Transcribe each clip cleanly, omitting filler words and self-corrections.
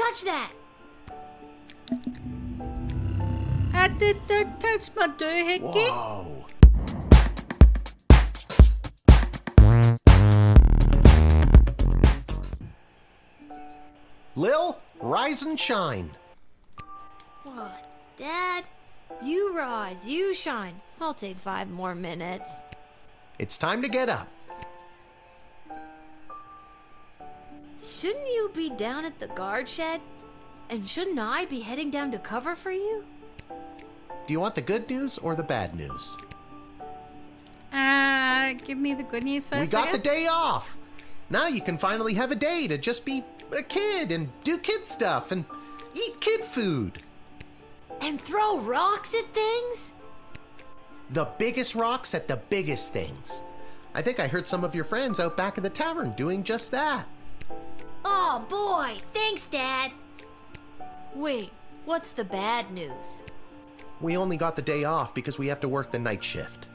touch that! Don't touch my doohickey. Whoa. Lil, rise and shine. What, Dad? You rise, you shine. I'll take 5 more minutes. It's time to get up. Shouldn't you be down at the guard shed? And shouldn't I be heading down to cover for you? Do you want the good news or the bad news? Give me the good news first. We got the day off. Now you can finally have a day to just be a kid and do kid stuff and eat kid food. And throw rocks at things? The biggest rocks at the biggest things. I think I heard some of your friends out back in the tavern doing just that. Oh boy, thanks, Dad. Wait, what's the bad news? We only got the day off because we have to work the night shift.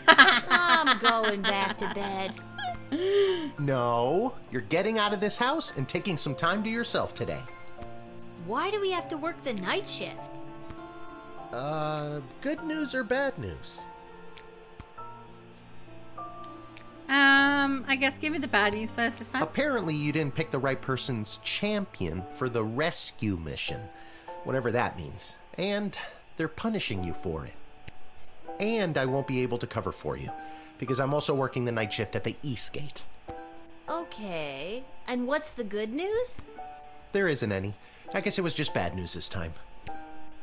I'm going back to bed. No, you're getting out of this house and taking some time to yourself today. Why do we have to work the night shift? Good news or bad news? I guess give me the bad news first this time. Apparently you didn't pick the right person's champion for the rescue mission, whatever that means. And they're punishing you for it. And I won't be able to cover for you, because I'm also working the night shift at the East Gate. Okay, and what's the good news? There isn't any. I guess it was just bad news this time.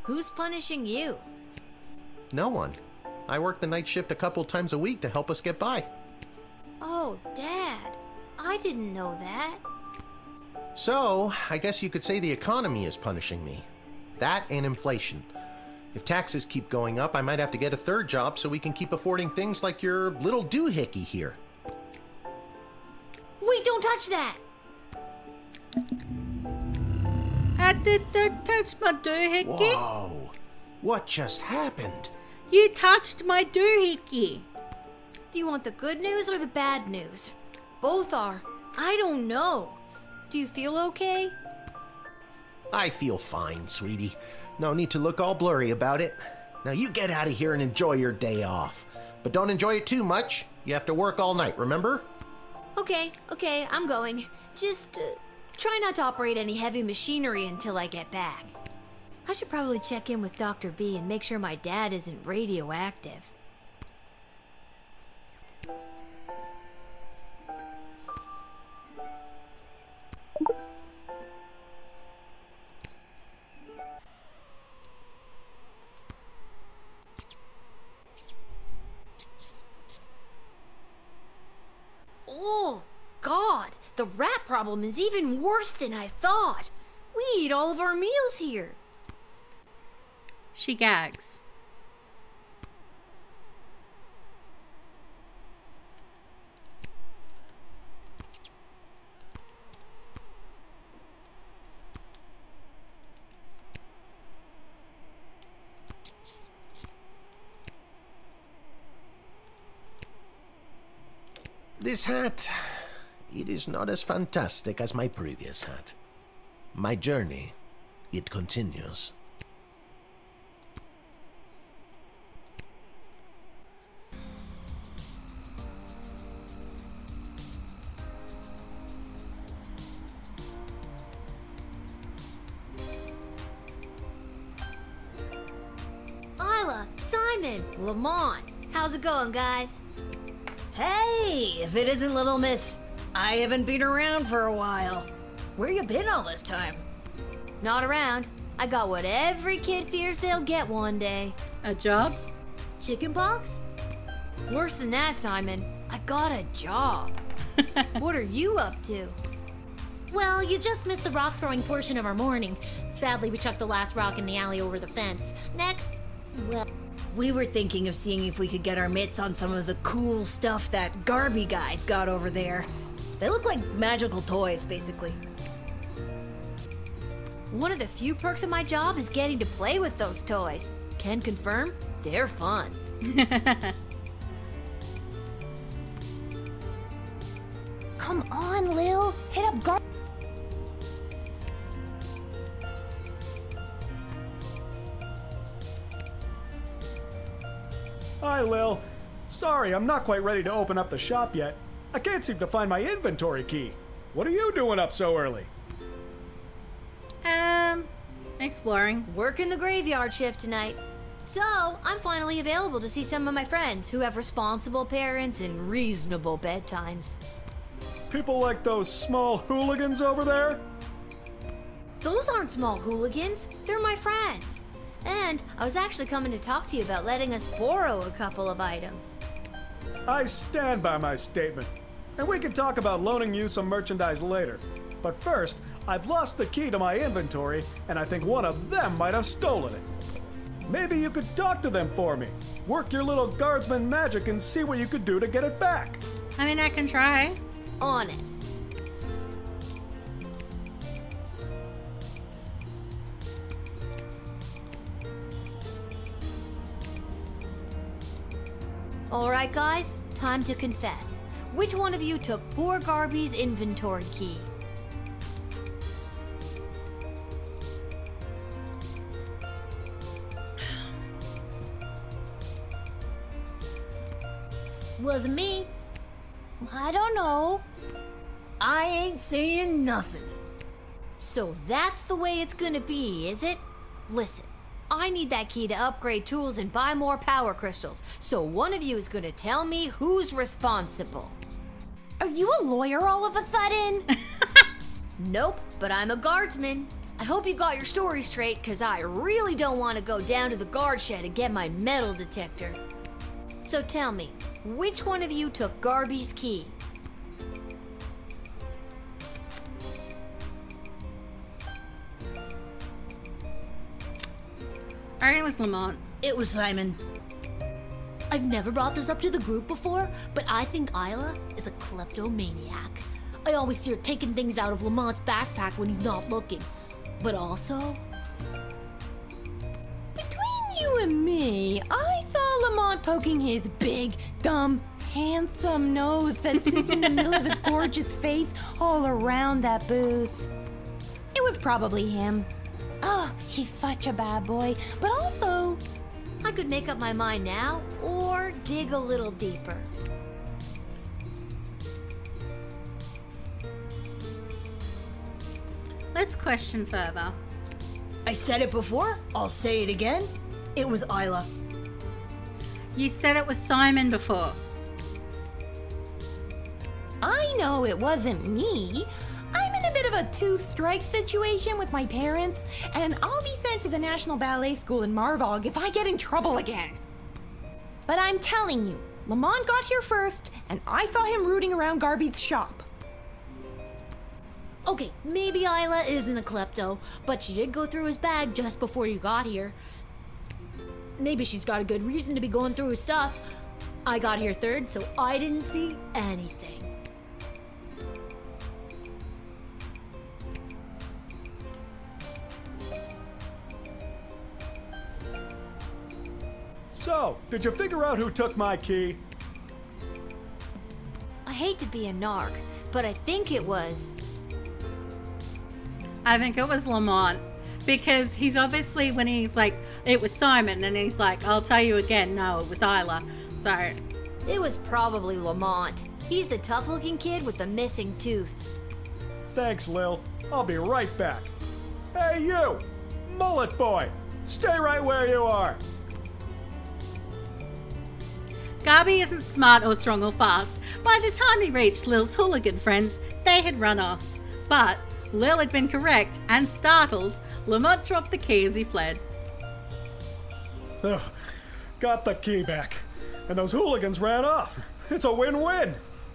Who's punishing you? No one. I work the night shift a couple times a week to help us get by. Oh, Dad, I didn't know that. So, I guess you could say the economy is punishing me. That and inflation. If taxes keep going up, I might have to get a third job so we can keep affording things like your little doohickey here. Wait, don't touch that! Don't touch my doohickey. Whoa! What just happened? You touched my doohickey. Do you want the good news or the bad news? Both are. I don't know. Do you feel okay? I feel fine, sweetie. No need to look all blurry about it. Now you get out of here and enjoy your day off. But don't enjoy it too much. You have to work all night, remember? Okay, I'm going. Just try not to operate any heavy machinery until I get back. I should probably check in with Dr. B and make sure my dad isn't radioactive. Oh, God! The rat problem is even worse than I thought. We eat all of our meals here. She gags. This hat, it is not as fantastic as my previous hat. My journey, it continues. Isla, Simon, Lamont, how's it going, guys? Hey, if it isn't Little Miss, I haven't been around for a while. Where you been all this time? Not around. I got what every kid fears they'll get one day. A job? Chickenpox? Worse than that, Simon. I got a job. What are you up to? Well, you just missed the rock throwing portion of our morning. Sadly, we chucked the last rock in the alley over the fence. Next, well, We were thinking of seeing if we could get our mitts on some of the cool stuff that Garby guys got over there. They look like magical toys, basically. One of the few perks of my job is getting to play with those toys. Can confirm, they're fun. come on, Lil. Hit up Hi, Lil. Sorry, I'm not quite ready to open up the shop yet. I can't seem to find my inventory key. What are you doing up so early? Exploring. Working the graveyard shift tonight. So, I'm finally available to see some of my friends who have responsible parents and reasonable bedtimes. People like those small hooligans over there? Those aren't small hooligans, they're my friends. And I was actually coming to talk to you about letting us borrow a couple of items. I stand by my statement. And we can talk about loaning you some merchandise later. But first, I've lost the key to my inventory, and I think one of them might have stolen it. Maybe you could talk to them for me. Work your little Guardsman magic and see what you could do to get it back. I mean, I can try. On it. Alright guys, time to confess. Which one of you took poor Garby's inventory key? Wasn't me. I don't know. I ain't saying nothing. So that's the way it's gonna be, is it? Listen, I need that key to upgrade tools and buy more power crystals, so one of you is gonna tell me who's responsible. Are you a lawyer all of a sudden? Nope, but I'm a guardsman. I hope you got your story straight, cause I really don't want to go down to the guard shed and get my metal detector. So tell me, which one of you took Garby's key? I reckon it was Lamont. It was Simon. I've never brought this up to the group before, but I think Isla is a kleptomaniac. I always see her taking things out of Lamont's backpack when he's not looking. But also, Between you and me, I saw Lamont poking his big, dumb, handsome nose that sits in the middle of his gorgeous face all around that booth. It was probably him. Oh, he's such a bad boy, but also, I could make up my mind now, or dig a little deeper. Let's question further. I said it before, I'll say it again. It was Isla. You said it was Simon before. I know it wasn't me. I'm in a bit of a two-strike situation with my parents, and I'll be sent to the National Ballet School in Marvog if I get in trouble again. But I'm telling you, Lamont got here first, and I saw him rooting around Garby's shop. okay, maybe Isla isn't a klepto, but she did go through his bag just before you got here. Maybe she's got a good reason to be going through his stuff. I got here third, so I didn't see anything. So, did you figure out who took my key? I hate to be a narc, but I think it was. I think it was Lamont. Because he's obviously, when he's like, it was Simon, and he's like, I'll tell you again, no, it was Isla. So, It was probably Lamont. He's the tough-looking kid with the missing tooth. Thanks, Lil. I'll be right back. Hey, you! Mullet boy! Stay right where you are! Garby isn't smart or strong or fast. By the time he reached Lil's hooligan friends, they had run off. But Lil had been correct, and startled, Lamont dropped the key as he fled. Ugh, got the key back. And those hooligans ran off. It's a win-win.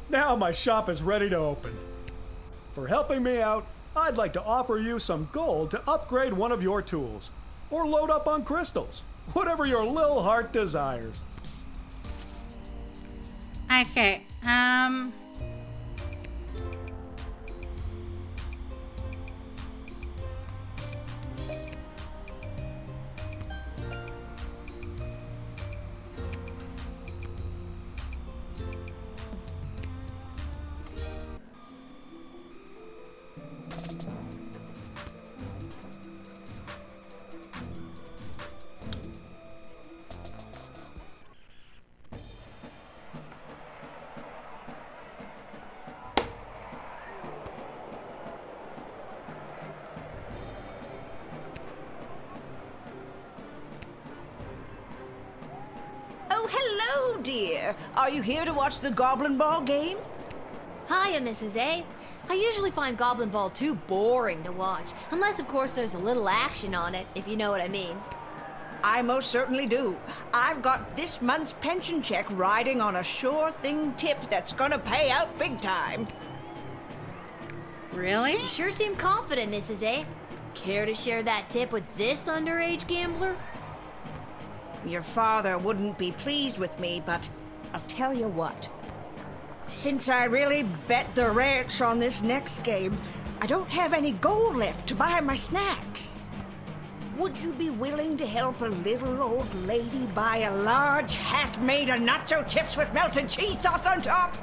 Now my shop is ready to open. For helping me out, I'd like to offer you some gold to upgrade one of your tools. Or load up on crystals. Whatever your lil heart desires. Okay, dear. Are you here to watch the Goblin Ball game? Hiya, Mrs. A. I usually find Goblin Ball too boring to watch, unless of course there's a little action on it, if you know what I mean. I most certainly do. I've got this month's pension check riding on a sure thing tip that's gonna pay out big time. Really? You sure seem confident, Mrs. A. Care to share that tip with this underage gambler? Your father wouldn't be pleased with me, but I'll tell you what. Since I really bet the ranch on this next game, I don't have any gold left to buy my snacks. Would you be willing to help a little old lady buy a large hat made of nacho chips with melted cheese sauce on top?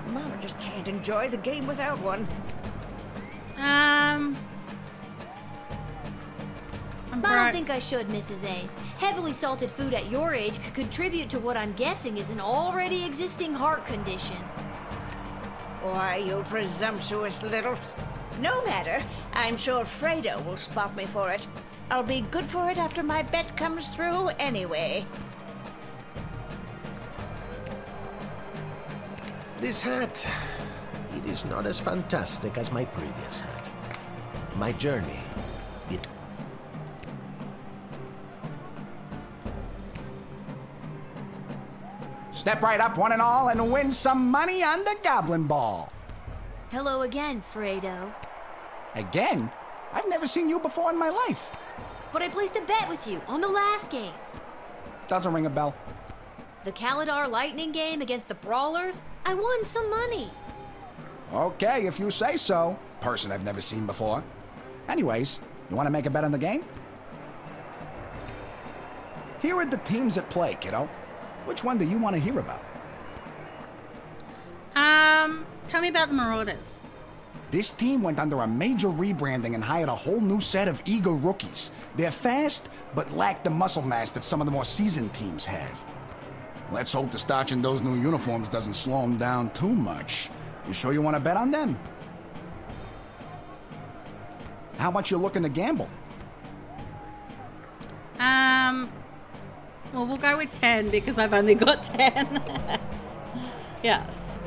Mama just can't enjoy the game without one. I'm I don't think I should, Mrs. A. Heavily salted food at your age could contribute to what I'm guessing is an already existing heart condition. Why, you presumptuous little... No matter. I'm sure Fredo will spot me for it. I'll be good for it after my bet comes through anyway. This hat, it is not as fantastic as my previous hat. My journey, it... Step right up, one and all, and win some money on the Goblin Ball. Hello again, Fredo. Again? I've never seen you before in my life. But I placed a bet with you on the last game. Doesn't ring a bell. The Kalidar Lightning game against the Brawlers, I won some money. Okay, if you say so. Person I've never seen before. Anyways, you want to make a bet on the game? Here are the teams at play, kiddo. Which one do you want to hear about? Tell me about the Marauders. This team went under a major rebranding and hired a whole new set of eager rookies. They're fast, but lack the muscle mass that some of the more seasoned teams have. Let's hope the starch in those new uniforms doesn't slow them down too much. You sure you want to bet on them? How much you looking to gamble? Well, we'll go with 10 because I've only got 10. Yes.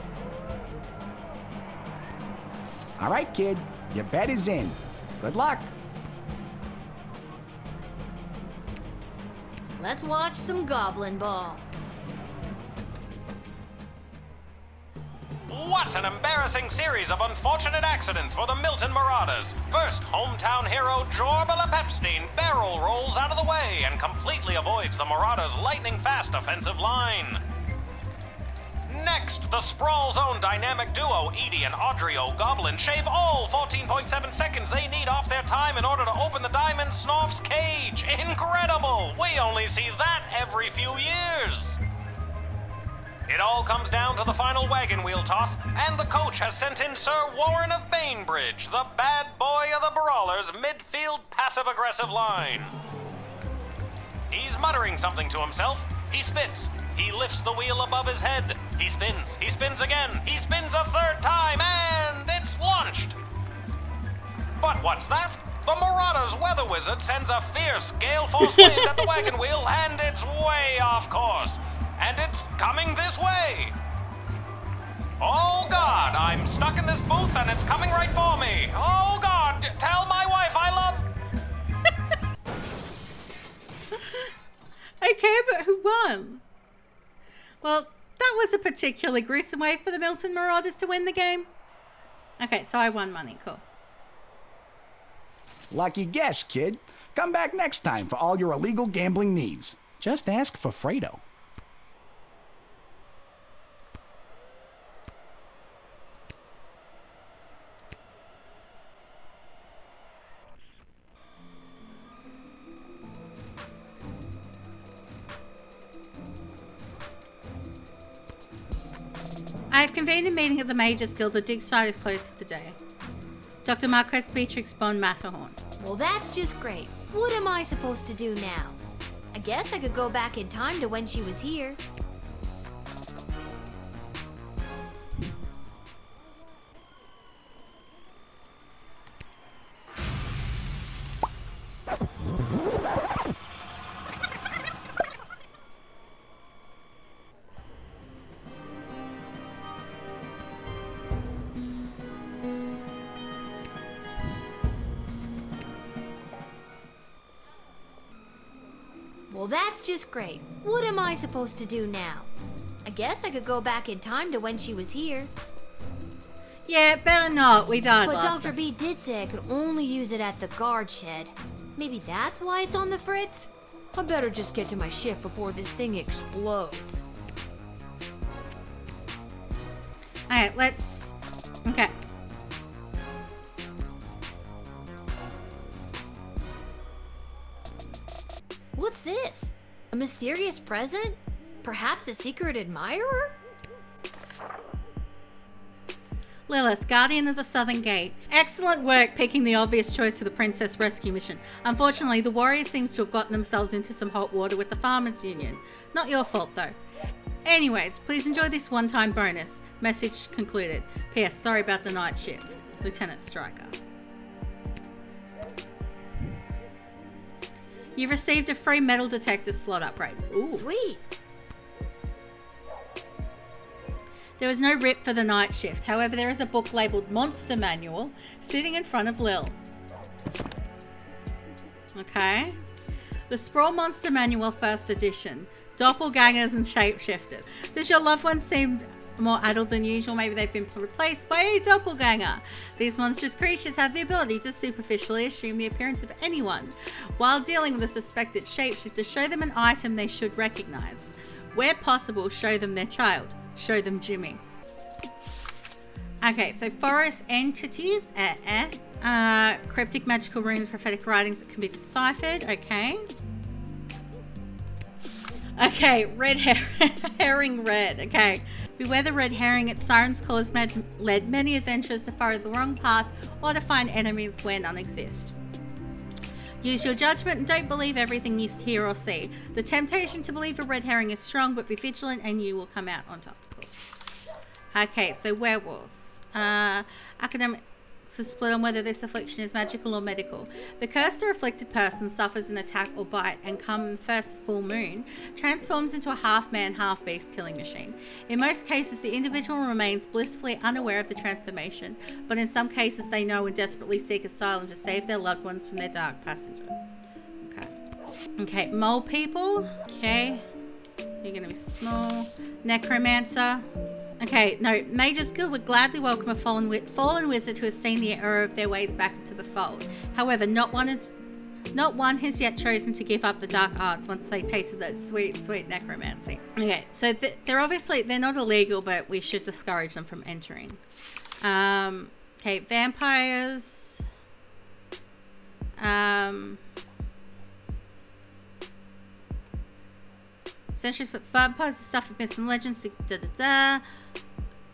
All right, kid. Your bet is in. Good luck. Let's watch some Goblin Ball. What an embarrassing series of unfortunate accidents for the Milton Marauders. First, hometown hero Jorbala Pepstein barrel rolls out of the way and completely avoids the Marauders' lightning-fast offensive line. Next, the Sprawl's own dynamic duo, Edie and Audrey O'Goblin, shave all 14.7 seconds they need off their time in order to open the Diamond Snorf's cage. Incredible! We only see that every few years. It all comes down to the final wagon wheel toss, and the coach has sent in Sir Warren of Bainbridge, the bad boy of the Brawlers' midfield passive-aggressive line. He's muttering something to himself. He spits. He lifts the wheel above his head. He spins again. He spins a third time, and it's launched. But what's that? The Marauders' weather wizard sends a fierce gale force wind at the wagon wheel, and it's way off course. And it's coming this way. Oh God, I'm stuck in this booth and it's coming right for me. Oh God, tell my wife I love... Okay, but who won? Well, that was a particularly gruesome way for the Milton Marauders to win the game. Okay, so I won money. Cool. Lucky guess, kid. Come back next time for all your illegal gambling needs. Just ask for Fredo. I have convened a meeting at the Majors Guild. The dig site is closed for the day. Dr. Marquez Beatrix von Matterhorn. Well, that's just great. What am I supposed to do now? I guess I could go back in time to when she was here. Well, that's just great. What am I supposed to do now? I guess I could go back in time to when she was here. Yeah, better not. We died But last Dr. time. B did say I could only use it at the guard shed. Maybe that's why it's on the fritz? I better just get to my shift before this thing explodes. Alright, let's... Okay. What's this? A mysterious present? Perhaps a secret admirer? Lilith, Guardian of the Southern Gate. Excellent work picking the obvious choice for the Princess Rescue mission. Unfortunately, the Warriors seems to have gotten themselves into some hot water with the Farmers Union. Not your fault, though. Anyways, please enjoy this one-time bonus. Message concluded. P.S. Sorry about the night shift. Lieutenant Stryker. You've received a free metal detector slot upgrade. Ooh. Sweet. There was no rip for the night shift. However, there is a book labelled Monster Manual sitting in front of Lil. Okay. The Sprawl Monster Manual First Edition. Doppelgangers and Shapeshifters. Does your loved one seem more adult than usual? Maybe they've been replaced by a doppelganger. These monstrous creatures have the ability to superficially assume the appearance of anyone. While dealing with a suspected shapeshifter, show them an item they should recognize. Where possible, show them their child. Show them Jimmy. Okay, so forest entities. Cryptic magical runes, prophetic writings that can be deciphered. Okay. Okay, red herring red. Okay. Beware the red herring. Its siren's call has led many adventurers to follow the wrong path or to find enemies where none exist. Use your judgment and don't believe everything you hear or see. The temptation to believe a red herring is strong, but be vigilant and you will come out on top. Okay, so werewolves. Academics are split on whether this affliction is magical or medical. The cursed or afflicted person suffers an attack or bite and come the first full moon, transforms into a half-man, half-beast killing machine. In most cases, the individual remains blissfully unaware of the transformation, but in some cases they know and desperately seek asylum to save their loved ones from their dark passenger. Okay, mole people. Okay, you're gonna be small. Necromancer. Okay, no, Mage's Guild would gladly welcome a fallen wizard who has seen the error of their ways back into the fold. However, not one has yet chosen to give up the dark arts once they've tasted that sweet, sweet necromancy. Okay, so they're not illegal, but we should discourage them from entering. Okay, vampires. Centuries with vampires, the stuff of myths and legends.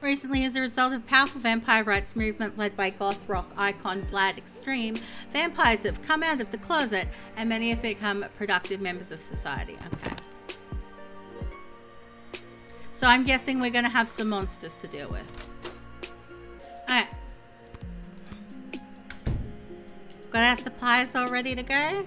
Recently, as a result of powerful vampire rights movement led by goth rock icon Vlad Extreme, vampires have come out of the closet and many have become productive members of society. Okay. So I'm guessing we're going to have some monsters to deal with. Alright. Got our supplies all ready to go?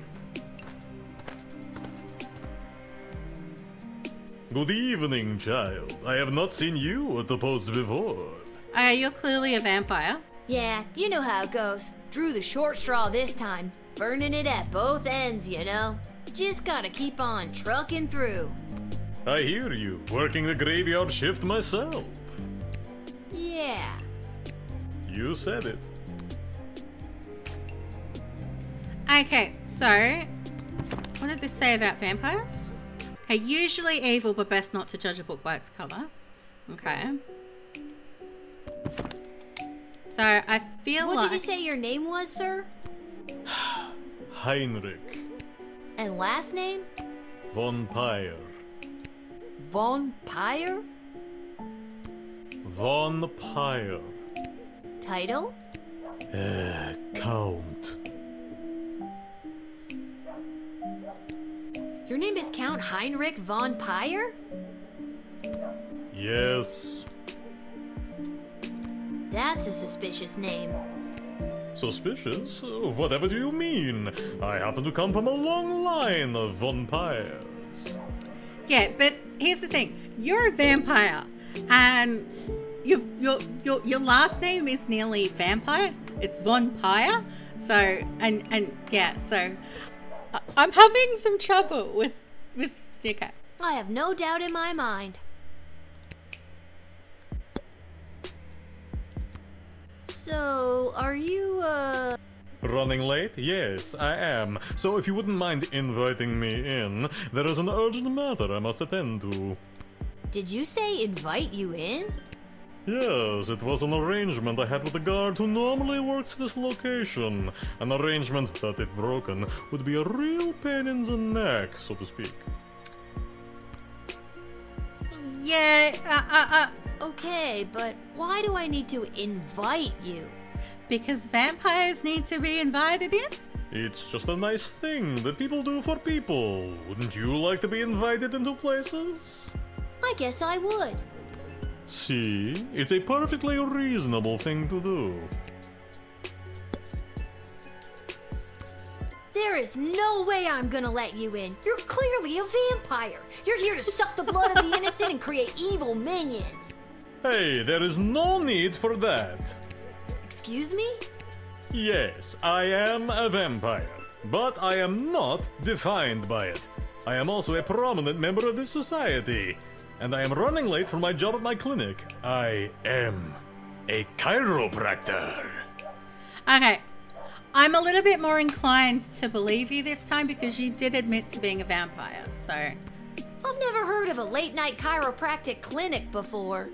Good evening, child. I have not seen you at the post before. Okay, you're clearly a vampire. Yeah, you know how it goes. Drew the short straw this time. Burning it at both ends, you know. Just gotta keep on trucking through. I hear you. Working the graveyard shift myself. Yeah. You said it. Okay, so what did this say about vampires? Okay, usually evil, but best not to judge a book by its cover. Okay. So I feel What like... did you say your name was, sir? Heinrich. And last name? Von Pyre. Von Pyre? Von Pyre. Title? Count. Your name is Count Heinrich von Pyre? Yes. That's a suspicious name. Suspicious? Whatever do you mean? I happen to come from a long line of von Pyres. Yeah, but here's the thing. You're a vampire, and your last name is nearly vampire. It's Von Pyre. So, and yeah, so I'm having some trouble with Okay. I have no doubt in my mind. So, are you, Running late? Yes, I am. So if you wouldn't mind inviting me in, there is an urgent matter I must attend to. Did you say invite you in? Yes, it was an arrangement I had with the guard who normally works this location. An arrangement that, if broken, would be a real pain in the neck, so to speak. Yeah, Okay, but why do I need to invite you? because vampires need to be invited in? It's just a nice thing that people do for people. Wouldn't you like to be invited into places? I guess I would. See, it's a perfectly reasonable thing to do. There is no way I'm gonna let you in. You're clearly a vampire. You're here to suck the blood of the innocent and create evil minions. Hey, there is no need for that. Excuse me? Yes, I am a vampire, but I am not defined by it. I am also a prominent member of this society, and I am running late for my job at my clinic. I am a chiropractor. Okay. I'm a little bit more inclined to believe you this time because you did admit to being a vampire, so... I've never heard of a late-night chiropractic clinic before.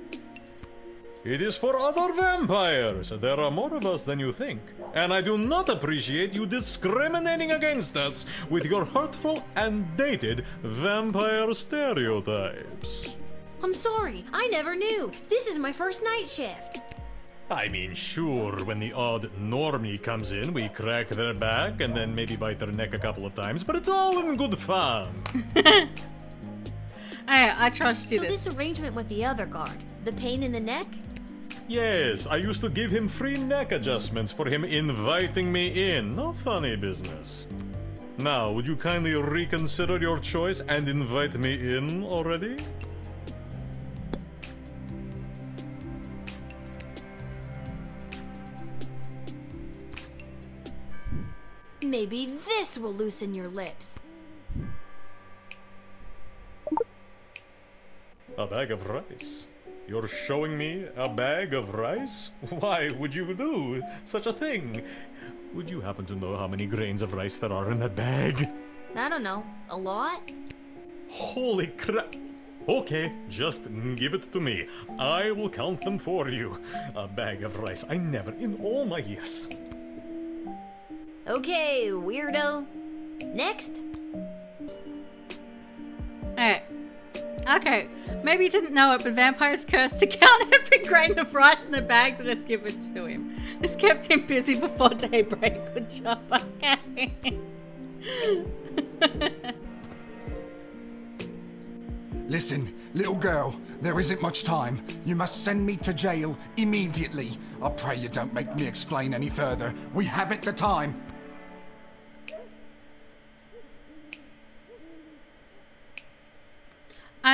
It is for other vampires. There are more of us than you think. And I do not appreciate you discriminating against us with your hurtful and dated vampire stereotypes. I'm sorry, I never knew. This is my first night shift. I mean, sure, when the odd normie comes in, we crack their back and then maybe bite their neck a couple of times, but it's all in good fun. I trust you. So this arrangement with the other guard, the pain in the neck? Yes, I used to give him free neck adjustments for him inviting me in. No funny business. Now, would you kindly reconsider your choice and invite me in already? Maybe this will loosen your lips. A bag of rice? You're showing me a bag of rice? Why would you do such a thing? Would you happen to know how many grains of rice there are in that bag? I don't know, a lot? Holy crap! Okay, just give it to me. I will count them for you. A bag of rice. I never, in all my years. Okay, weirdo. Next? Alright. Okay, maybe you didn't know it, but vampires curse to count every grain of rice in the bag that is given to him. This kept him busy before daybreak. Good job, okay. Listen, little girl, there isn't much time. You must send me to jail immediately. I pray you don't make me explain any further. We haven't the time.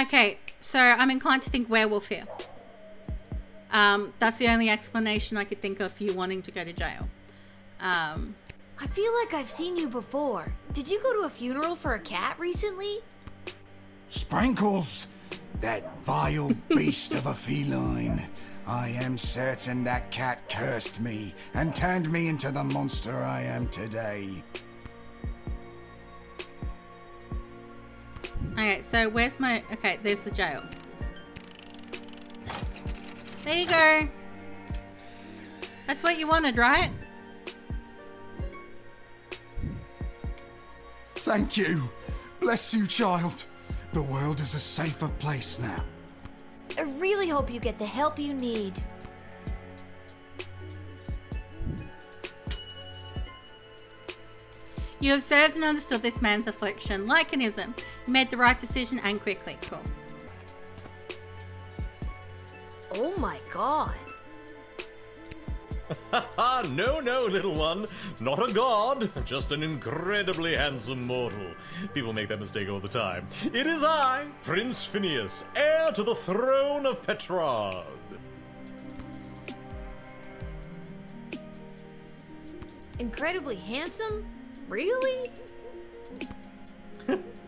Okay, so I'm inclined to think werewolf here. That's the only explanation I could think of for you wanting to go to jail. I feel like I've seen you before. Did you go to a funeral for a cat recently? Sprinkles! That vile beast of a feline. I am certain that cat cursed me and turned me into the monster I am today. Okay, so where's my... Okay, there's the jail. There you go. That's what you wanted, right? Thank you. Bless you, child. The world is a safer place now. I really hope you get the help you need. You observed and understood this man's affliction. Lycanism. You made the right decision and quickly. Cool. Oh my god. No, little one. Not a god, just an incredibly handsome mortal. People make that mistake all the time. It is I, Prince Phineas, heir to the throne of Petrarch. Incredibly handsome? Really?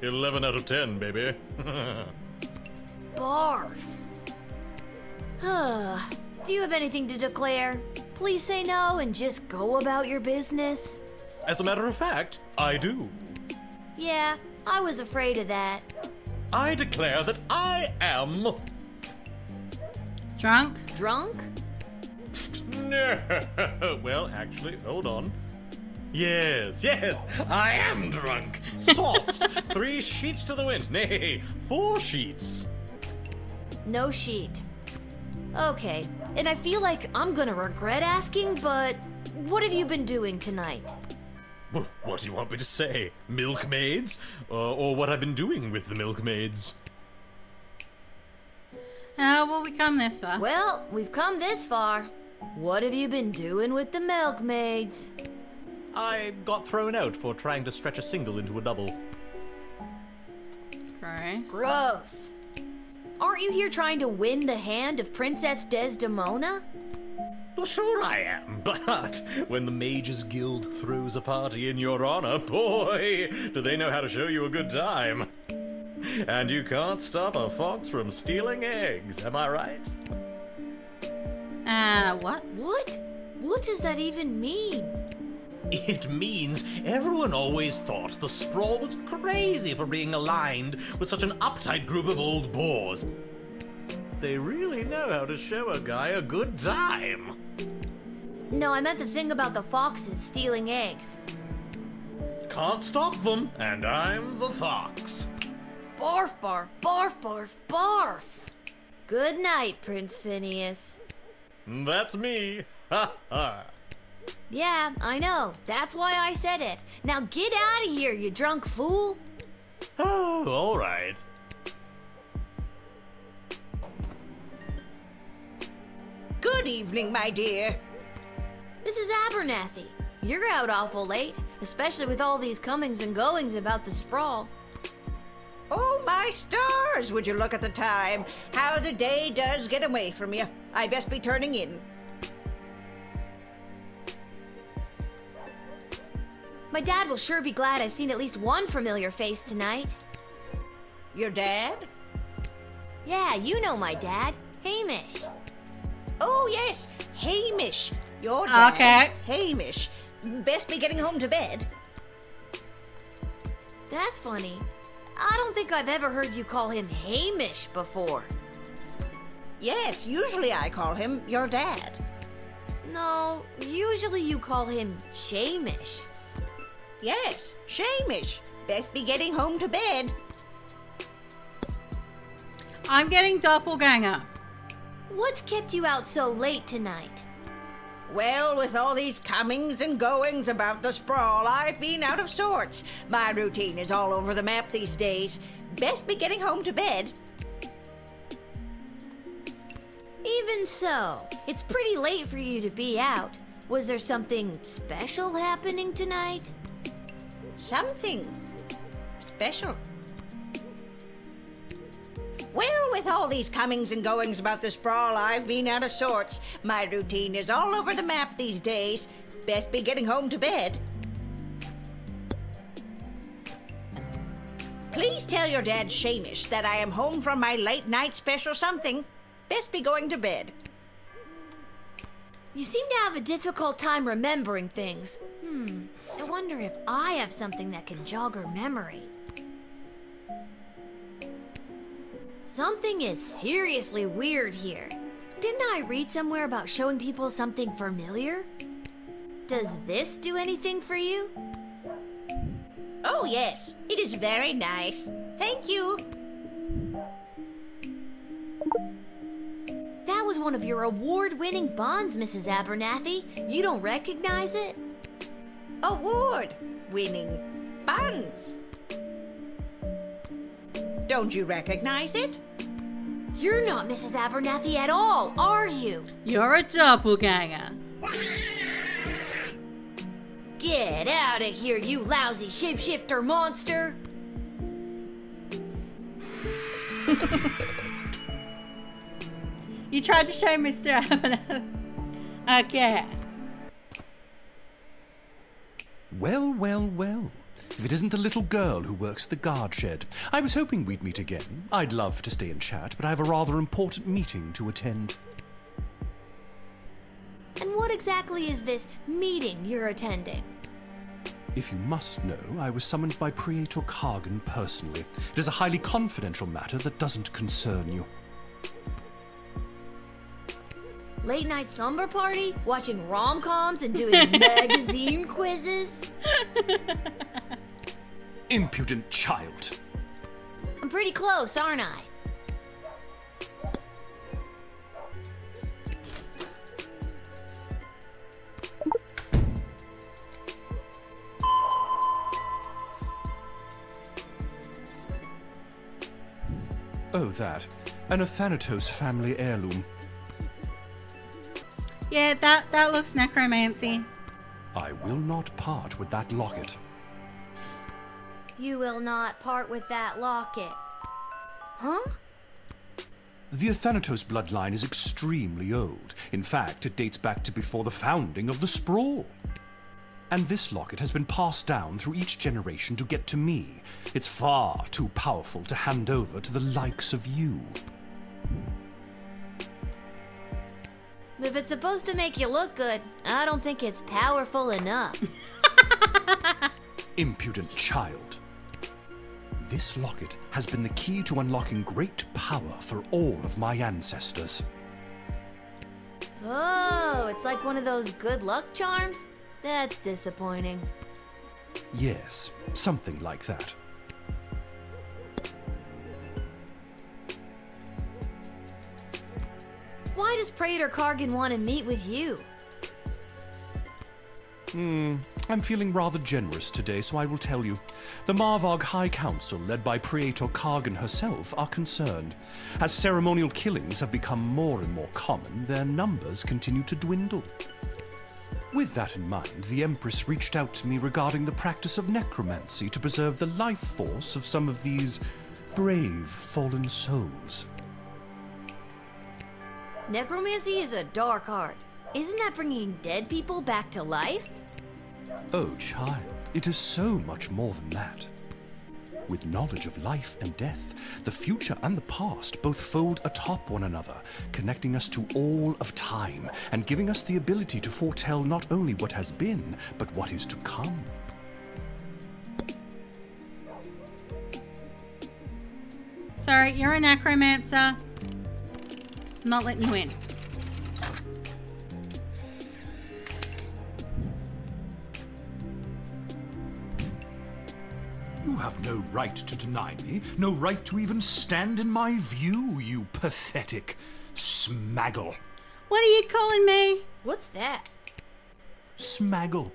11 out of 10, baby. Barf. Do you have anything to declare? Please say no and just go about your business. As a matter of fact, I do. Yeah, I was afraid of that. I declare that I am... Drunk? Drunk? No. Well, actually, hold on. Yes, I am drunk. Sauced. 3 sheets to the wind. Nay, 4 sheets. No sheet. Okay, and I feel like I'm gonna regret asking, but what have you been doing tonight? What do you want me to say? Milkmaids? Or what I've been doing with the milkmaids? How will we come this far? Well, we've come this far. What have you been doing with the milkmaids? I got thrown out for trying to stretch a single into a double. Gross. Gross. Aren't you here trying to win the hand of Princess Desdemona? Well, sure I am, but when the Mages Guild throws a party in your honor, boy, do they know how to show you a good time. And you can't stop a fox from stealing eggs, am I right? What? What? What does that even mean? It means everyone always thought the Sprawl was crazy for being aligned with such an uptight group of old bores. They really know how to show a guy a good time. No, I meant the thing about the foxes stealing eggs. Can't stop them, and I'm the fox. Barf, barf, barf, barf, barf. Good night, Prince Phineas. That's me. Ha ha. Yeah, I know. That's why I said it. Now get out of here, you drunk fool. Oh, all right. Good evening, my dear. Mrs. Abernathy, you're out awful late, especially with all these comings and goings about the Sprawl. Oh, my stars! Would you look at the time? How the day does get away from you. I best be turning in. My dad will sure be glad I've seen at least one familiar face tonight. Your dad? Yeah, you know my dad, Hamish. Oh, yes, Hamish. Your dad, Okay. Hamish. Best be getting home to bed. That's funny. I don't think I've ever heard you call him Hamish before. Yes, usually I call him your dad. No, usually you call him Shamish. Yes, Shamish. Best be getting home to bed. I'm getting doppelganger. What's kept you out so late tonight? Well, with all these comings and goings about the Sprawl, I've been out of sorts. My routine is all over the map these days. Best be getting home to bed. Even so, it's pretty late for you to be out. Was there something special happening tonight? Something special. Well, with all these comings and goings about the Sprawl, I've been out of sorts. My routine is all over the map these days. Best be getting home to bed. Please tell your dad, Shamish, that I am home from my late night special something. Best be going to bed. You seem to have a difficult time remembering things. I wonder if I have something that can jog her memory. Something is seriously weird here. Didn't I read somewhere about showing people something familiar? Does this do anything for you? Oh, yes. It is very nice. Thank you. That was one of your award-winning bonds, Mrs. Abernathy. You don't recognize it? Award-winning buns. Don't you recognize it? You're not Mrs. Abernathy at all, are you? You're a doppelganger. Get out of here, you lousy shapeshifter monster! You tried to show Mr. Abernathy. Okay. Well, well, well. If it isn't the little girl who works the guard shed. I was hoping we'd meet again. I'd love to stay and chat, but I have a rather important meeting to attend. And what exactly is this meeting you're attending? If you must know, I was summoned by Praetor Kargan personally. It is a highly confidential matter that doesn't concern you. Late night slumber party? Watching rom-coms and doing magazine quizzes? Impudent child. I'm pretty close, aren't I? Oh, that. An Athanatos family heirloom. Yeah, that looks necromancy. I will not part with that locket. You will not part with that locket. Huh? The Athanatos bloodline is extremely old. In fact, it dates back to before the founding of the Sprawl. And this locket has been passed down through each generation to get to me. It's far too powerful to hand over to the likes of you. If it's supposed to make you look good, I don't think it's powerful enough. Impudent child. This locket has been the key to unlocking great power for all of my ancestors. Oh, it's like one of those good luck charms? That's disappointing. Yes, something like that. Why does Praetor Kargan want to meet with you? I'm feeling rather generous today, so I will tell you. The Marvog High Council, led by Praetor Kargan herself, are concerned. As ceremonial killings have become more and more common, their numbers continue to dwindle. With that in mind, the Empress reached out to me regarding the practice of necromancy to preserve the life force of some of these brave fallen souls. Necromancy is a dark art. Isn't that bringing dead people back to life? Oh, child, it is so much more than that. With knowledge of life and death, the future and the past both fold atop one another, connecting us to all of time and giving us the ability to foretell not only what has been, but what is to come. Sorry, you're a necromancer. I'm not letting you in. You have no right to deny me, no right to even stand in my view, you pathetic smaggle. What are you calling me? What's that? Smaggle.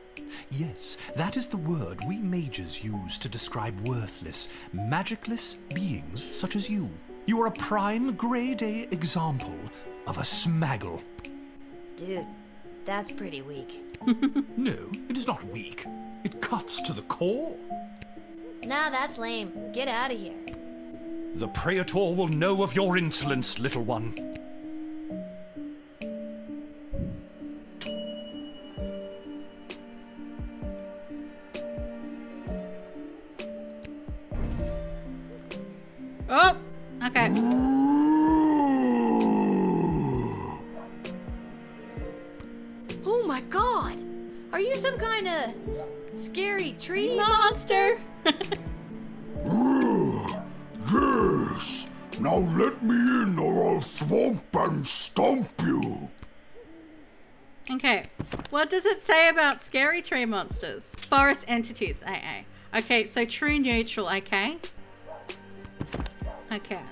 Yes, that is the word we mages use to describe worthless, magicless beings such as you. You are a prime grade A example of a smaggle. Dude, that's pretty weak. No, it is not weak. It cuts to the core. Nah, that's lame. Get out of here. The Praetor will know of your insolence, little one. Oh, okay. Oh my god! Are you some kind of scary tree monster? Yes! Now let me in or I'll thwomp and stomp you! Okay, what does it say about scary tree monsters? Forest entities, AA. Okay, so true neutral, okay? Okay.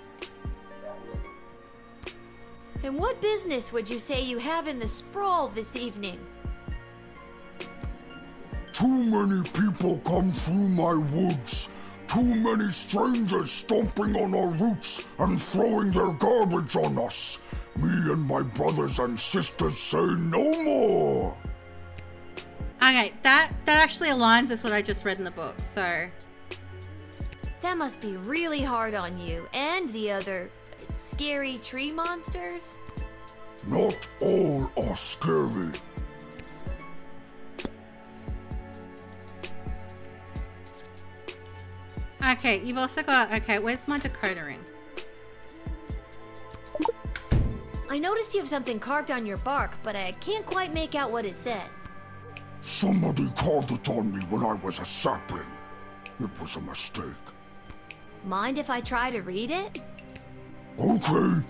And what business would you say you have in the sprawl this evening? Too many people come through my woods. Too many strangers stomping on our roots and throwing their garbage on us. Me and my brothers and sisters say no more. Okay, that actually aligns with what I just read in the book, so... That must be really hard on you and the other scary tree monsters. Not all are scary. Okay, you've also got... Okay, where's my decoder ring? I noticed you have something carved on your bark, but I can't quite make out what it says. Somebody carved it on me when I was a sapling. It was a mistake. Mind if I try to read it? Okay.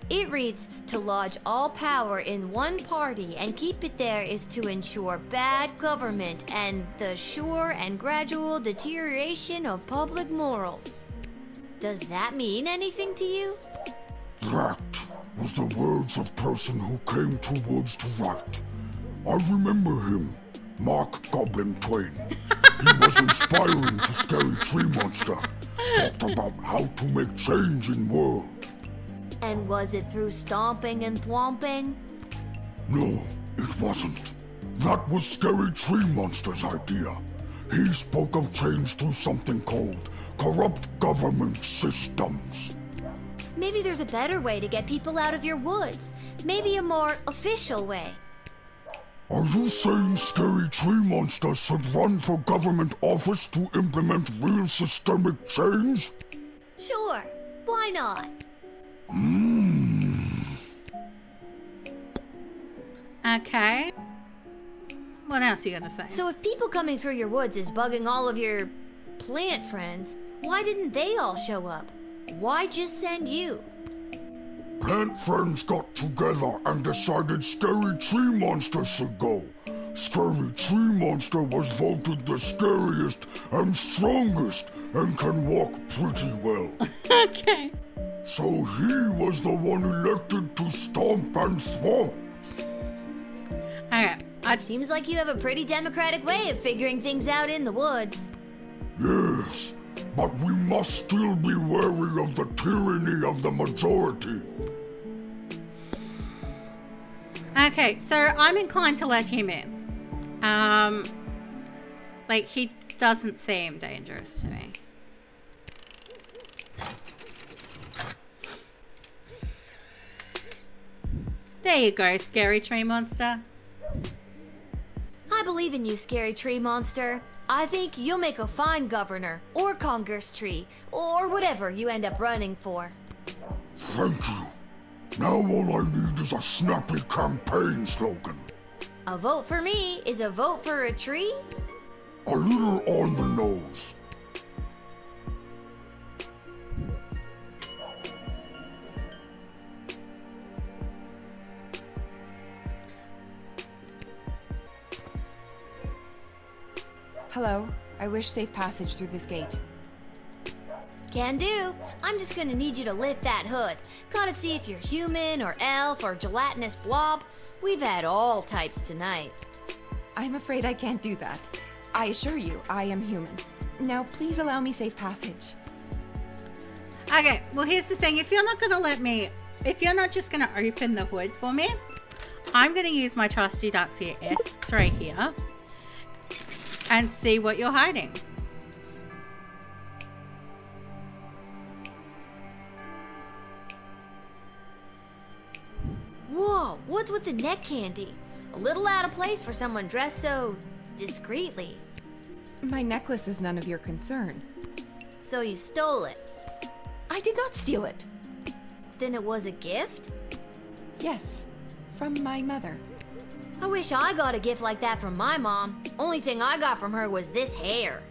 It reads, to lodge all power in one party and keep it there is to ensure bad government and the sure and gradual deterioration of public morals. Does that mean anything to you? That was the words of person who came to woods to write. I remember him, Mark Goblin Twain. He was inspiring to Scary Tree Monster. Talked about how to make change in world. And was it through stomping and thwomping? No, it wasn't. That was Scary Tree Monster's idea. He spoke of change through something called corrupt government systems. Maybe there's a better way to get people out of your woods. Maybe a more official way. Are you saying Scary Tree Monster should run for government office to implement real systemic change? Sure, why not? Okay. What else are you gonna say? So if people coming through your woods is bugging all of your plant friends, why didn't they all show up? Why just send you? Plant friends got together and decided Scary Tree Monster should go. Scary Tree Monster was voted the scariest and strongest and can walk pretty well. Okay. So he was the one elected to stomp and thwomp. Okay. Seems like you have a pretty democratic way of figuring things out in the woods. Yes, but we must still be wary of the tyranny of the majority. Okay, so I'm inclined to let him in. Like, he doesn't seem dangerous to me. There you go, Scary Tree Monster. I believe in you, Scary Tree Monster. I think you'll make a fine governor, or Congress Tree, or whatever you end up running for. Thank you. Now all I need is a snappy campaign slogan. A vote for me is a vote for a tree? A little on the nose. Hello. I wish safe passage through this gate. Can do. I'm just gonna need you to lift that hood. Gotta see if you're human or elf or gelatinous blob. We've had all types tonight. I'm afraid I can't do that. I assure you, I am human. Now, please allow me safe passage. Okay, well, here's the thing. If you're not just gonna open the hood for me, I'm gonna use my trusty Duxie X-ray here and see what you're hiding. Whoa, what's with the neck candy? A little out of place for someone dressed so discreetly. My necklace is none of your concern. So you stole it? I did not steal it. Then it was a gift? Yes, from my mother. I wish I got a gift like that from my mom. Only thing I got from her was this hair.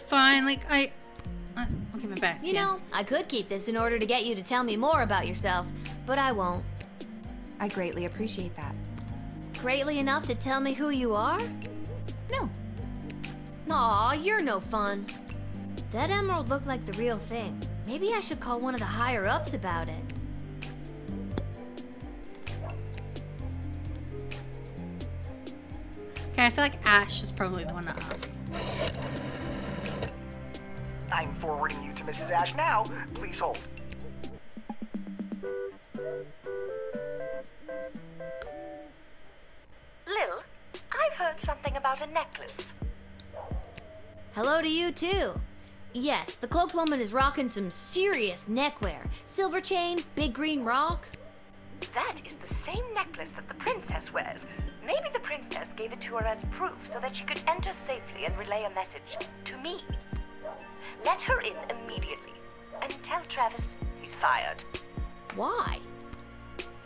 Fine, like, I'll give it back to you. You know, I could keep this in order to get you to tell me more about yourself, but I won't. I greatly appreciate that. Greatly enough to tell me who you are? No. Aw, you're no fun. That emerald looked like the real thing. Maybe I should call one of the higher-ups about it. Okay, I feel like Ash is probably the one that asked. I'm forwarding you to Mrs. Ash now. Please hold. Lil, I've heard something about a necklace. Hello to you, too. Yes, the cloaked woman is rocking some serious neckwear. Silver chain, big green rock. that is the same necklace that the princess wears. Maybe the princess gave it to her as proof so that she could enter safely and relay a message to me. Let her in immediately and tell Travis he's fired. Why?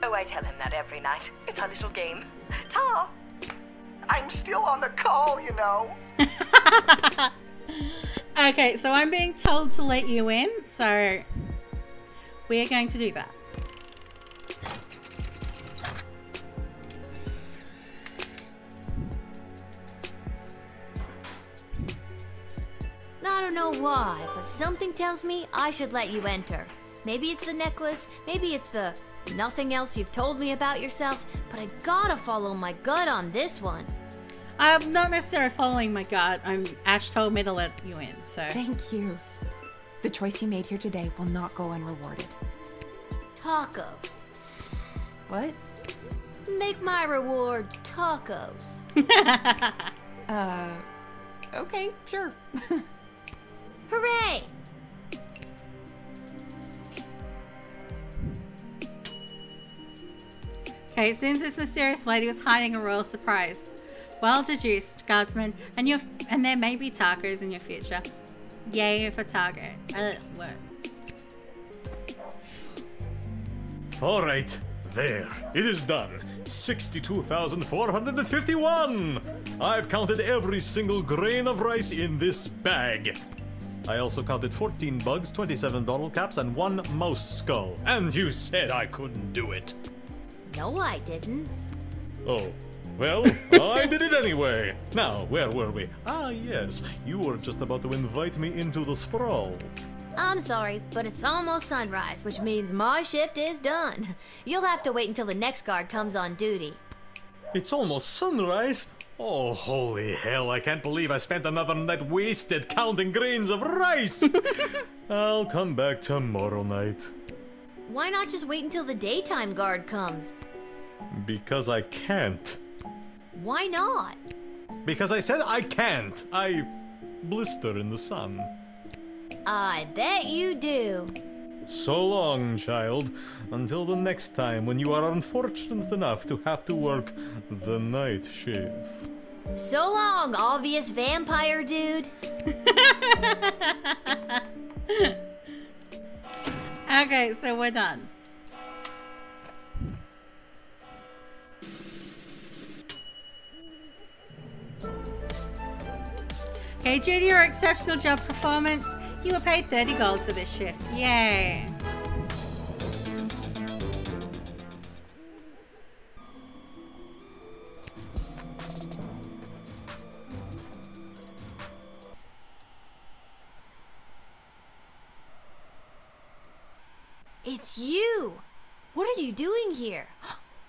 Oh, I tell him that every night. It's our little game. Ta! I'm still on the call, you know. Okay, so I'm being told to let you in, so we're going to do that. I don't know why, but something tells me I should let you enter. Maybe it's the necklace, maybe it's the nothing else you've told me about yourself, but I gotta follow my gut on this one. I'm not necessarily following my gut. Ash told me to let you in, so. Thank you. The choice you made here today will not go unrewarded. Tacos. What? Make my reward tacos. Okay, sure. Hooray! Okay, seems this mysterious lady was hiding a royal surprise. Well deduced, Guardsman, and there may be tacos in your future. Yay for taco. What? Alright, there. It is done. 62,451! I've counted every single grain of rice in this bag. I also counted 14 bugs, 27 bottle caps, and 1 mouse skull. And you said I couldn't do it. No, I didn't. Oh, well, I did it anyway. Now, where were we? Ah, yes, you were just about to invite me into the sprawl. I'm sorry, but it's almost sunrise, which means my shift is done. You'll have to wait until the next guard comes on duty. It's almost sunrise? Oh, holy hell, I can't believe I spent another night wasted counting grains of rice! I'll come back tomorrow night. Why not just wait until the daytime guard comes? Because I can't. Why not? Because I said I can't. I blister in the sun. I bet you do. So long, child. Until the next time when you are unfortunate enough to have to work the night shift. So long, obvious vampire dude. Okay, so we're done. Okay, due to your exceptional job performance, you were paid 30 gold for this shift. Yay! It's you! What are you doing here?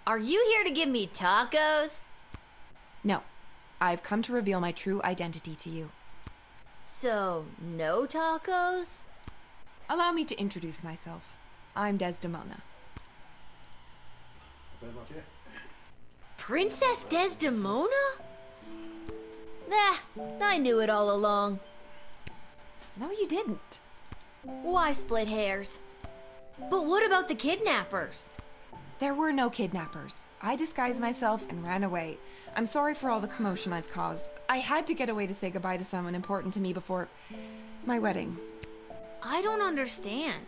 Are you here to give me tacos? No, I've come to reveal my true identity to you. So, no tacos? Allow me to introduce myself. I'm Desdemona. Princess Desdemona? Nah, I knew it all along. No, you didn't. Why split hairs? But what about the kidnappers? There were no kidnappers. I disguised myself and ran away. I'm sorry for all the commotion I've caused. I had to get away to say goodbye to someone important to me before my wedding. I don't understand.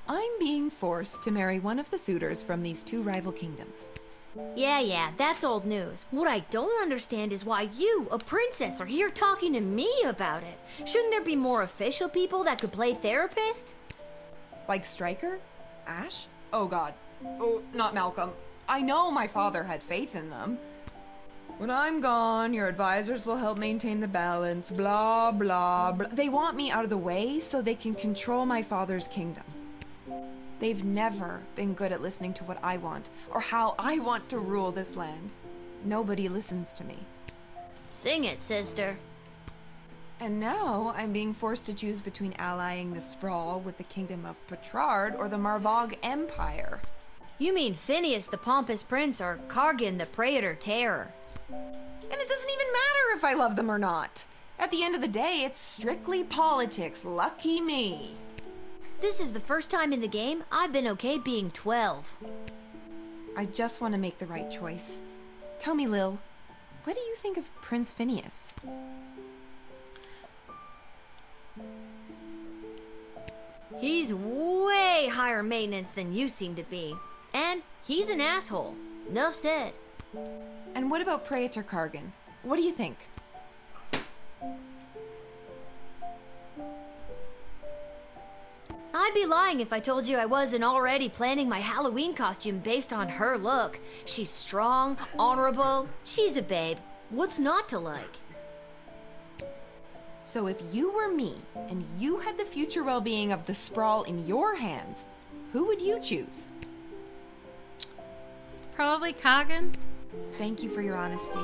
I'm being forced to marry one of the suitors from these 2 rival kingdoms. Yeah, that's old news. What I don't understand is why you, a princess, are here talking to me about it. Shouldn't there be more official people that could play therapist? Like Stryker? Ash? Oh god. Oh, not Malcolm. I know my father had faith in them. When I'm gone, your advisors will help maintain the balance, blah, blah, blah. They want me out of the way so they can control my father's kingdom. They've never been good at listening to what I want, or how I want to rule this land. Nobody listens to me. Sing it, sister. And now I'm being forced to choose between allying the Sprawl with the kingdom of Petrard or the Marvog Empire. You mean Phineas the Pompous Prince or Kargan the Praetor Terror? And it doesn't even matter if I love them or not. At the end of the day, it's strictly politics. Lucky me. This is the first time in the game I've been okay being 12. I just want to make the right choice. Tell me, Lil, what do you think of Prince Phineas? He's way higher maintenance than you seem to be. And he's an asshole. Nuff said. And what about Praetor Kargan? What do you think? I'd be lying if I told you I wasn't already planning my Halloween costume based on her look. She's strong, honorable. She's a babe. What's not to like? So if you were me, and you had the future well-being of the Sprawl in your hands, who would you choose? Probably Kargan. Thank you for your honesty.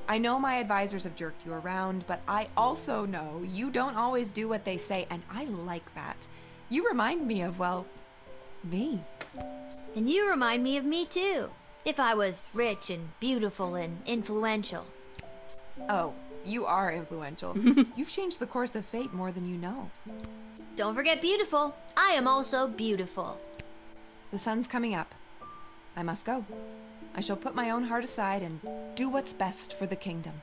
I know my advisors have jerked you around, but I also know you don't always do what they say, and I like that. You remind me of, well, me. And you remind me of me too. If I was rich and beautiful and influential. Oh, you are influential. You've changed the course of fate more than you know. Don't forget beautiful. I am also beautiful. The sun's coming up. I must go. I shall put my own heart aside and do what's best for the kingdom.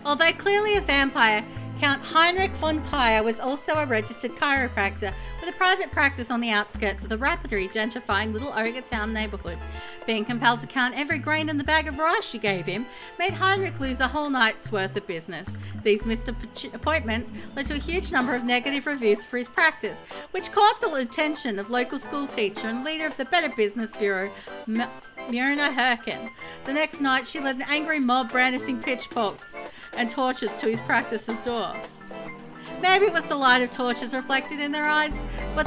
Although clearly a vampire, Count Heinrich von Peyer was also a registered chiropractor with a private practice on the outskirts of the rapidly gentrifying little ogre town neighborhood. Being compelled to count every grain in the bag of rice she gave him made Heinrich lose a whole night's worth of business. These missed appointments led to a huge number of negative reviews for his practice, which caught the attention of local school teacher and leader of the Better Business Bureau, Myrna Herkin. The next night, she led an angry mob brandishing pitchforks and torches to his practice's door. Maybe it was the light of torches reflected in their eyes, but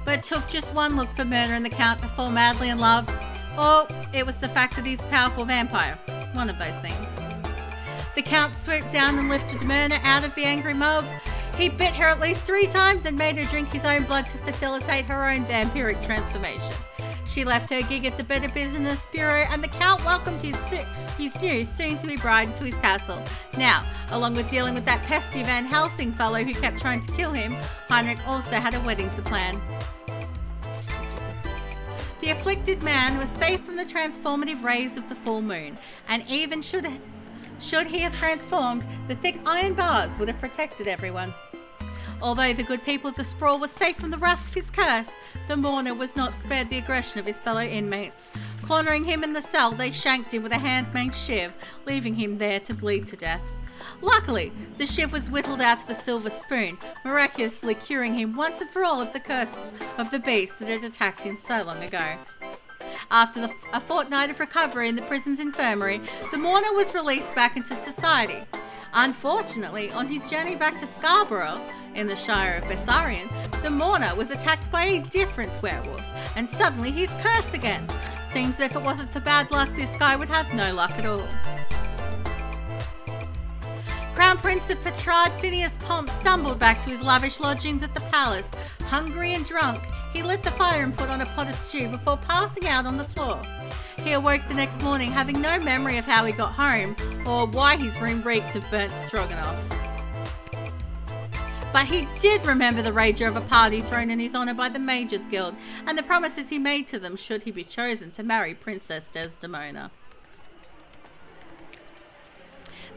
it took just one look for Myrna and the Count to fall madly in love, or it was the fact that he's a powerful vampire. One of those things. The Count swooped down and lifted Myrna out of the angry mob. He bit her at least 3 times and made her drink his own blood to facilitate her own vampiric transformation. She left her gig at the Better Business Bureau, and the Count welcomed his new soon-to-be bride into his castle. Now, along with dealing with that pesky Van Helsing fellow who kept trying to kill him, Heinrich also had a wedding to plan. The afflicted man was safe from the transformative rays of the full moon, and even should he have transformed, the thick iron bars would have protected everyone. Although the good people of the Sprawl were safe from the wrath of his curse, the mourner was not spared the aggression of his fellow inmates. Cornering him in the cell, they shanked him with a handmade shiv, leaving him there to bleed to death. Luckily, the shiv was whittled out of a silver spoon, miraculously curing him once and for all of the curse of the beast that had attacked him so long ago. After a fortnight of recovery in the prison's infirmary, the mourner was released back into society. Unfortunately, on his journey back to Scarborough, in the Shire of Bessarion, the mourner was attacked by a different werewolf, and suddenly he's cursed again. Seems if it wasn't for bad luck, this guy would have no luck at all. Crown Prince of Petrarch Phineas Pomp stumbled back to his lavish lodgings at the palace. Hungry and drunk, he lit the fire and put on a pot of stew before passing out on the floor. He awoke the next morning having no memory of how he got home or why his room reeked of burnt stroganoff. But he did remember the rager of a party thrown in his honour by the Mages Guild and the promises he made to them should he be chosen to marry Princess Desdemona.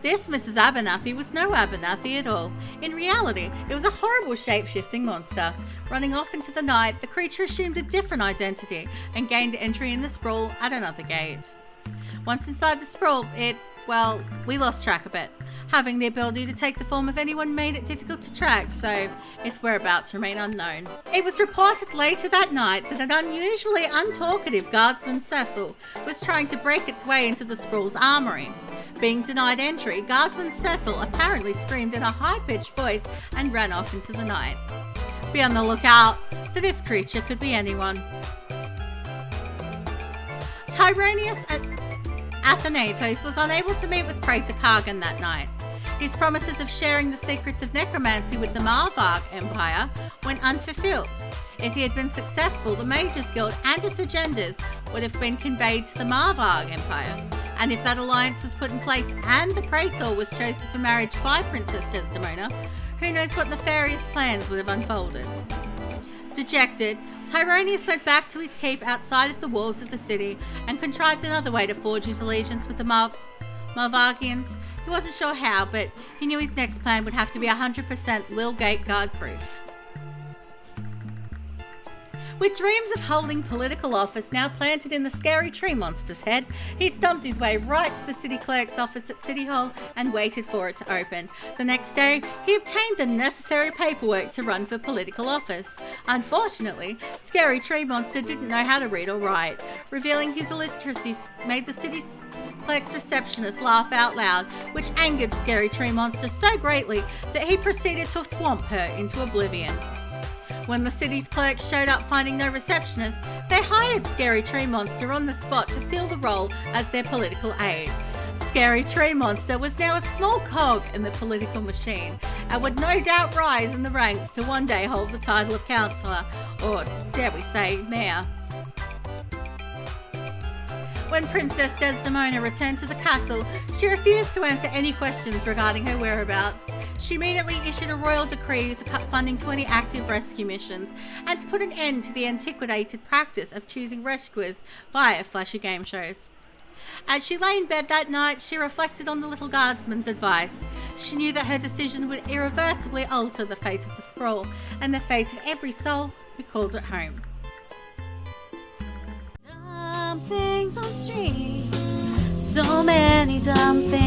This Mrs. Abernathy was no Abernathy at all. In reality, it was a horrible shape-shifting monster. Running off into the night, the creature assumed a different identity and gained entry in the Sprawl at another gate. Once inside the Sprawl, we lost track of it. Having the ability to take the form of anyone made it difficult to track, so its whereabouts remain unknown. It was reported later that night that an unusually untalkative Guardsman Cecil was trying to break its way into the Sprawl's armoury. Being denied entry, Guardsman Cecil apparently screamed in a high-pitched voice and ran off into the night. Be on the lookout, for this creature could be anyone. Tyronius Athanatos was unable to meet with Praetor Kargan that night. His promises of sharing the secrets of necromancy with the Marvarg Empire went unfulfilled. If he had been successful, the Mages Guild and its agendas would have been conveyed to the Marvarg Empire. And if that alliance was put in place and the Praetor was chosen for marriage by Princess Desdemona, who knows what nefarious plans would have unfolded. Dejected, Tyronius went back to his keep outside of the walls of the city and contrived another way to forge his allegiance with the Marvagians. He wasn't sure how, but he knew his next plan would have to be 100% Lil Gate guard proof. With dreams of holding political office now planted in the scary tree monster's head, he stomped his way right to the city clerk's office at City Hall and waited for it to open. The next day, he obtained the necessary paperwork to run for political office. Unfortunately, Scary Tree Monster didn't know how to read or write. Revealing his illiteracy made the city clerk's receptionist laugh out loud, which angered Scary Tree Monster so greatly that he proceeded to thwomp her into oblivion. When the city's clerks showed up finding no receptionist, they hired Scary Tree Monster on the spot to fill the role as their political aide. Scary Tree Monster was now a small cog in the political machine and would no doubt rise in the ranks to one day hold the title of councillor, or dare we say, mayor. When Princess Desdemona returned to the castle, she refused to answer any questions regarding her whereabouts. She immediately issued a royal decree to cut funding to any active rescue missions and to put an end to the antiquated practice of choosing rescuers via flashy game shows. As she lay in bed that night, she reflected on the little guardsman's advice. She knew that her decision would irreversibly alter the fate of the sprawl and the fate of every soul who called it home. Dumb things on stream, so many dumb things.